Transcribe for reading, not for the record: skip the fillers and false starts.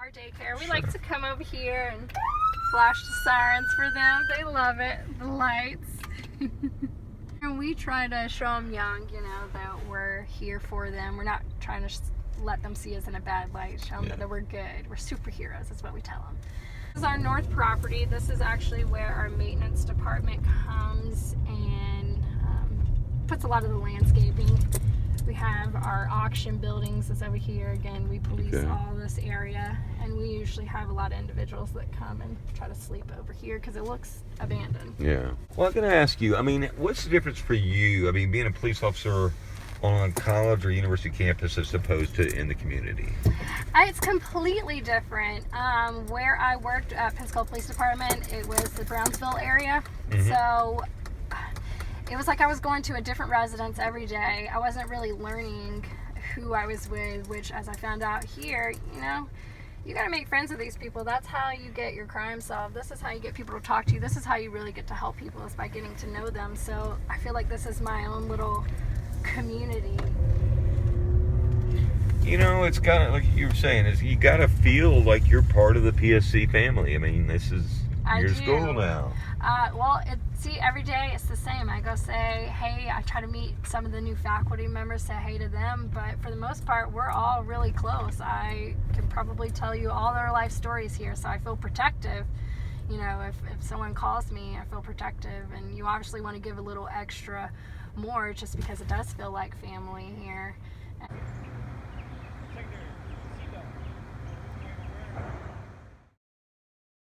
our daycare. We like to come over here and flash the sirens for them. They love it, the lights. And we try to show them young, you know, that we're here for them. We're not trying to let them see us in a bad light. Show them that we're good. We're superheroes. That's what we tell them. This is our north property. This is actually where our maintenance department comes and puts a lot of the landscaping. We have our auction buildings that's over here. Again, we police all this area, and we usually have a lot of individuals that come and try to sleep over here because it looks abandoned. Yeah. Well, I'm going to ask you, I mean, what's the difference for you? I mean, being a police officer on college or university campus as opposed to in the community? It's completely different. Where I worked at Pensacola Police Department, it was the Brownsville area. So it was like I was going to a different residence every day. I wasn't really learning who I was with, which as I found out here, you know, you got to make friends with these people. That's how you get your crime solved. This is how you get people to talk to you. This is how you really get to help people, is by getting to know them. So I feel like this is my own little community. You know, it's kind of like you were saying, is you got to feel like you're part of the PSC family. I mean, this is your school now. Well, see, every day it's the same. I go say, hey, I try to meet some of the new faculty members, say hey to them, but for the most part, we're all really close. I can probably tell you all their life stories here, so I feel protective. You know, if someone calls me, I feel protective, and you obviously want to give a little extra more just because it does feel like family here.